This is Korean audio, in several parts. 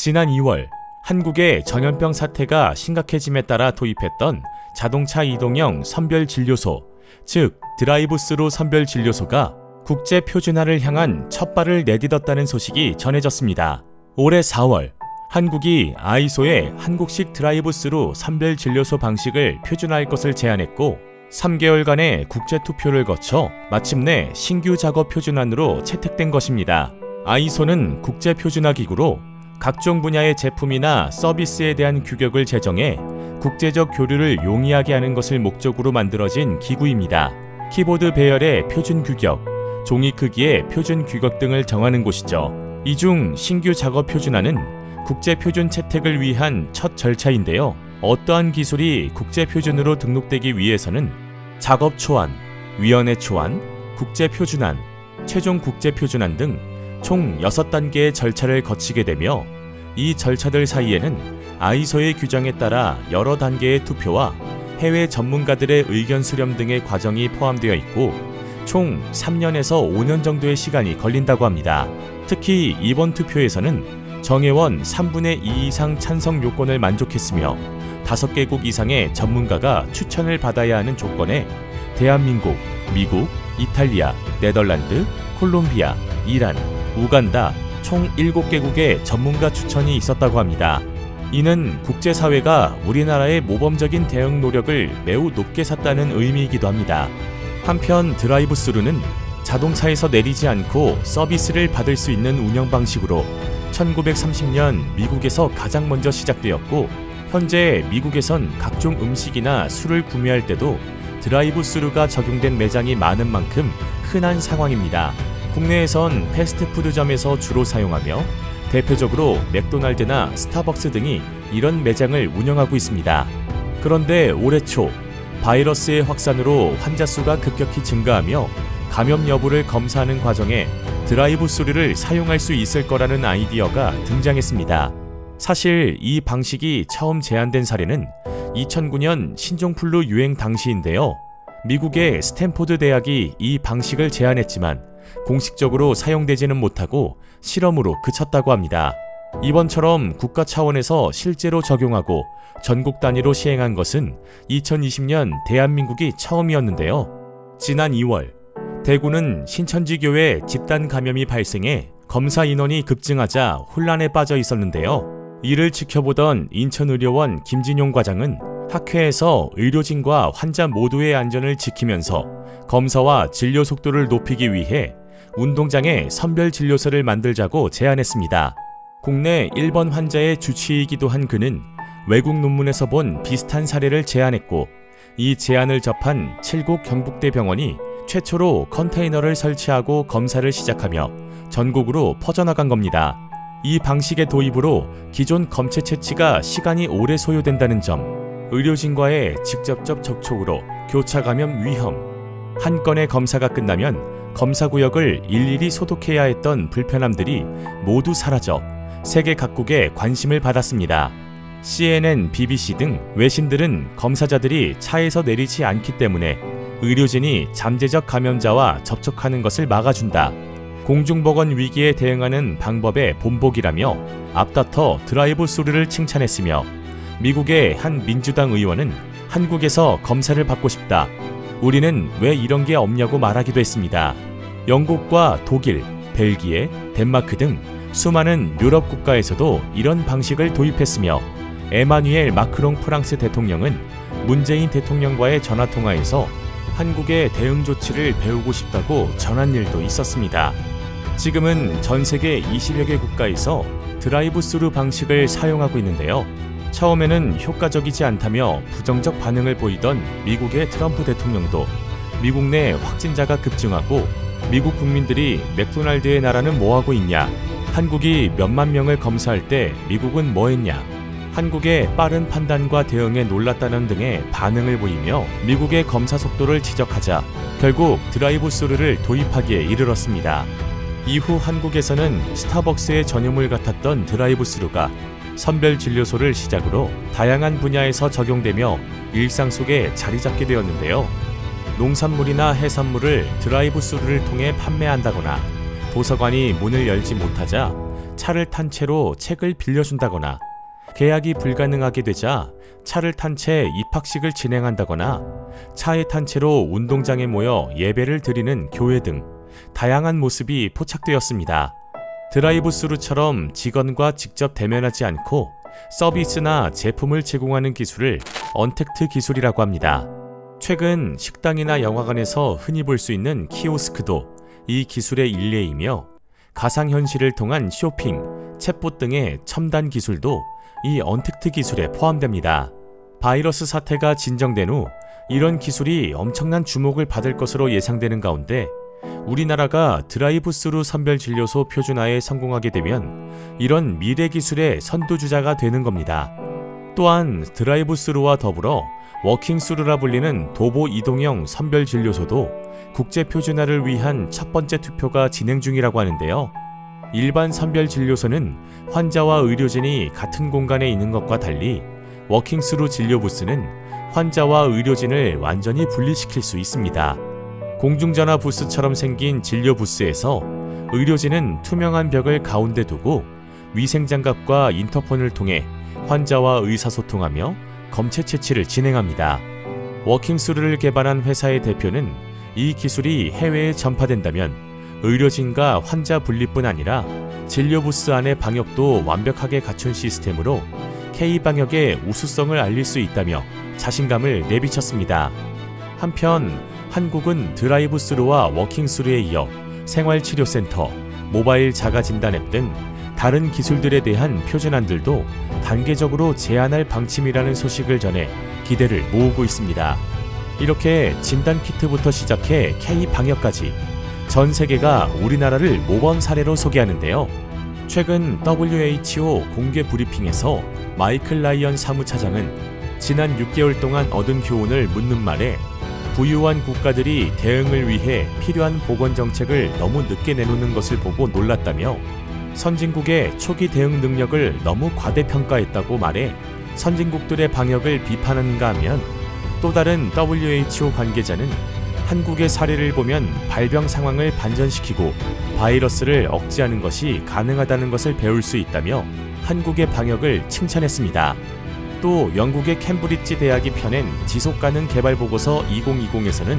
지난 2월 한국의 전염병 사태가 심각해짐에 따라 도입했던 자동차 이동형 선별진료소, 즉 드라이브스루 선별진료소가 국제 표준화를 향한 첫 발을 내딛었다는 소식이 전해졌습니다. 올해 4월 한국이 아이소의 한국식 드라이브스루 선별진료소 방식을 표준화할 것을 제안했고 3개월간의 국제투표를 거쳐 마침내 신규 작업 표준안으로 채택된 것입니다. 아이소는 국제표준화기구로 각종 분야의 제품이나 서비스에 대한 규격을 제정해 국제적 교류를 용이하게 하는 것을 목적으로 만들어진 기구입니다. 키보드 배열의 표준 규격, 종이 크기의 표준 규격 등을 정하는 곳이죠. 이 중 신규 작업 표준안은 국제표준 채택을 위한 첫 절차인데요. 어떠한 기술이 국제표준으로 등록되기 위해서는 작업 초안, 위원회 초안, 국제표준안, 최종 국제표준안 등 총 6단계의 절차를 거치게 되며 이 절차들 사이에는 아이소의 규정에 따라 여러 단계의 투표와 해외 전문가들의 의견 수렴 등의 과정이 포함되어 있고 총 3년에서 5년 정도의 시간이 걸린다고 합니다. 특히 이번 투표에서는 정회원 3분의 2 이상 찬성 요건을 만족했으며 5개국 이상의 전문가가 추천을 받아야 하는 조건에 대한민국, 미국, 이탈리아, 네덜란드, 콜롬비아, 이란, 우간다 총 7개국의 전문가 추천이 있었다고 합니다. 이는 국제사회가 우리나라의 모범적인 대응 노력을 매우 높게 샀다는 의미이기도 합니다. 한편 드라이브스루는 자동차에서 내리지 않고 서비스를 받을 수 있는 운영 방식으로 1930년 미국에서 가장 먼저 시작되었고 현재 미국에선 각종 음식이나 술을 구매할 때도 드라이브스루가 적용된 매장이 많은 만큼 흔한 상황입니다. 국내에선 패스트푸드점에서 주로 사용하며 대표적으로 맥도날드나 스타벅스 등이 이런 매장을 운영하고 있습니다. 그런데 올해 초 바이러스의 확산으로 환자 수가 급격히 증가하며 감염 여부를 검사하는 과정에 드라이브스루를 사용할 수 있을 거라는 아이디어가 등장했습니다. 사실 이 방식이 처음 제안된 사례는 2009년 신종플루 유행 당시인데요. 미국의 스탠포드 대학이 이 방식을 제안했지만 공식적으로 사용되지는 못하고 실험으로 그쳤다고 합니다. 이번처럼 국가 차원에서 실제로 적용하고 전국 단위로 시행한 것은 2020년 대한민국이 처음이었는데요. 지난 2월 대구는 신천지교회 집단 감염이 발생해 검사 인원이 급증하자 혼란에 빠져 있었는데요. 이를 지켜보던 인천의료원 김진용 과장은 학회에서 의료진과 환자 모두의 안전을 지키면서 검사와 진료 속도를 높이기 위해 운동장에 선별진료소를 만들자고 제안했습니다. 국내 1번 환자의 주치의이기도 한 그는 외국 논문에서 본 비슷한 사례를 제안했고 이 제안을 접한 7국 경북대 병원이 최초로 컨테이너를 설치하고 검사를 시작하며 전국으로 퍼져나간 겁니다. 이 방식의 도입으로 기존 검체 채취가 시간이 오래 소요된다는 점, 의료진과의 직접적 접촉으로 교차 감염 위험, 한 건의 검사가 끝나면 검사구역을 일일이 소독해야 했던 불편함들이 모두 사라져 세계 각국의 관심을 받았습니다. CNN, BBC 등 외신들은 검사자들이 차에서 내리지 않기 때문에 의료진이 잠재적 감염자와 접촉하는 것을 막아준다. 공중보건 위기에 대응하는 방법의 본보기라며 앞다퉈 드라이브스루를 칭찬했으며 미국의 한 민주당 의원은 한국에서 검사를 받고 싶다. 우리는 왜 이런 게 없냐고 말하기도 했습니다. 영국과 독일, 벨기에, 덴마크 등 수많은 유럽 국가에서도 이런 방식을 도입했으며 에마뉘엘 마크롱 프랑스 대통령은 문재인 대통령과의 전화통화에서 한국의 대응 조치를 배우고 싶다고 전한 일도 있었습니다. 지금은 전 세계 20여 개 국가에서 드라이브스루 방식을 사용하고 있는데요. 처음에는 효과적이지 않다며 부정적 반응을 보이던 미국의 트럼프 대통령도 미국 내 확진자가 급증하고 미국 국민들이 맥도날드의 나라는 뭐하고 있냐, 한국이 몇만 명을 검사할 때 미국은 뭐했냐, 한국의 빠른 판단과 대응에 놀랐다는 등의 반응을 보이며 미국의 검사 속도를 지적하자 결국 드라이브스루를 도입하기에 이르렀습니다. 이후 한국에서는 스타벅스의 전유물 같았던 드라이브스루가 선별진료소를 시작으로 다양한 분야에서 적용되며 일상 속에 자리 잡게 되었는데요. 농산물이나 해산물을 드라이브스루를 통해 판매한다거나 도서관이 문을 열지 못하자 차를 탄 채로 책을 빌려준다거나, 계약이 불가능하게 되자 차를 탄 채 입학식을 진행한다거나, 차에 탄 채로 운동장에 모여 예배를 드리는 교회 등 다양한 모습이 포착되었습니다. 드라이브스루처럼 직원과 직접 대면하지 않고 서비스나 제품을 제공하는 기술을 언택트 기술이라고 합니다. 최근 식당이나 영화관에서 흔히 볼 수 있는 키오스크도 이 기술의 일례이며, 가상현실을 통한 쇼핑, 챗봇 등의 첨단 기술도 이 언택트 기술에 포함됩니다. 바이러스 사태가 진정된 후 이런 기술이 엄청난 주목을 받을 것으로 예상되는 가운데, 우리나라가 드라이브스루 선별진료소 표준화에 성공하게 되면 이런 미래 기술의 선두주자가 되는 겁니다. 또한 드라이브스루와 더불어 워킹스루라 불리는 도보 이동형 선별진료소도 국제 표준화를 위한 첫 번째 투표가 진행 중이라고 하는데요. 일반 선별진료소는 환자와 의료진이 같은 공간에 있는 것과 달리, 워킹스루 진료부스는 환자와 의료진을 완전히 분리시킬 수 있습니다. 공중전화 부스처럼 생긴 진료부스에서 의료진은 투명한 벽을 가운데 두고 위생장갑과 인터폰을 통해 환자와 의사소통하며 검체 채취를 진행합니다. 워킹스루를 개발한 회사의 대표는 이 기술이 해외에 전파된다면 의료진과 환자 분리뿐 아니라 진료부스 안의 방역도 완벽하게 갖춘 시스템으로 K방역의 우수성을 알릴 수 있다며 자신감을 내비쳤습니다. 한편 한국은 드라이브스루와 워킹스루에 이어 생활치료센터, 모바일 자가진단앱 등 다른 기술들에 대한 표준안들도 단계적으로 제안할 방침이라는 소식을 전해 기대를 모으고 있습니다. 이렇게 진단키트부터 시작해 K방역까지 전 세계가 우리나라를 모범 사례로 소개하는데요. 최근 WHO 공개 브리핑에서 마이클 라이언 사무차장은 지난 6개월 동안 얻은 교훈을 묻는 말에, 부유한 국가들이 대응을 위해 필요한 보건정책을 너무 늦게 내놓는 것을 보고 놀랐다며, 선진국의 초기 대응 능력을 너무 과대평가했다고 말해 선진국들의 방역을 비판하는가 하면, 또 다른 WHO 관계자는 한국의 사례를 보면 발병 상황을 반전시키고 바이러스를 억제하는 것이 가능하다는 것을 배울 수 있다며 한국의 방역을 칭찬했습니다. 또 영국의 캠브리지 대학이 펴낸 지속가능 개발 보고서 2020에서는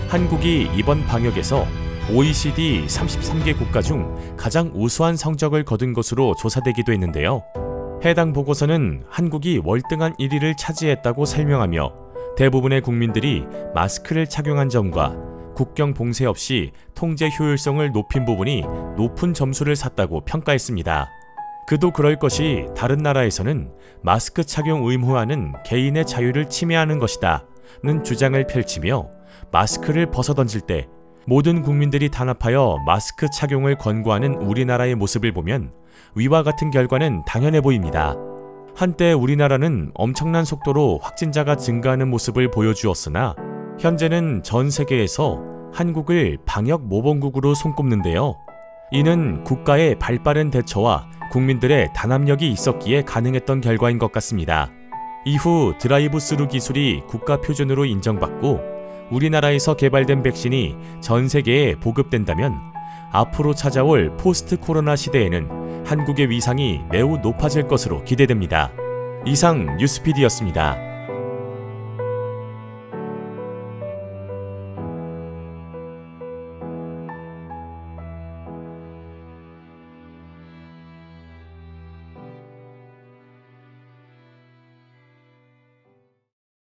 한국이 이번 방역에서 OECD 33개 국가 중 가장 우수한 성적을 거둔 것으로 조사되기도 했는데요. 해당 보고서는 한국이 월등한 1위를 차지했다고 설명하며, 대부분의 국민들이 마스크를 착용한 점과 국경 봉쇄 없이 통제 효율성을 높인 부분이 높은 점수를 샀다고 평가했습니다. 그도 그럴 것이 다른 나라에서는 마스크 착용 의무화는 개인의 자유를 침해하는 것이다 는 주장을 펼치며, 마스크를 벗어던질 때 모든 국민들이 단합하여 마스크 착용을 권고하는 우리나라의 모습을 보면 위와 같은 결과는 당연해 보입니다. 한때 우리나라는 엄청난 속도로 확진자가 증가하는 모습을 보여주었으나 현재는 전 세계에서 한국을 방역 모범국으로 손꼽는데요. 이는 국가의 발빠른 대처와 국민들의 단합력이 있었기에 가능했던 결과인 것 같습니다. 이후 드라이브스루 기술이 국가 표준으로 인정받고 우리나라에서 개발된 백신이 전 세계에 보급된다면, 앞으로 찾아올 포스트 코로나 시대에는 한국의 위상이 매우 높아질 것으로 기대됩니다. 이상 뉴스피디였습니다.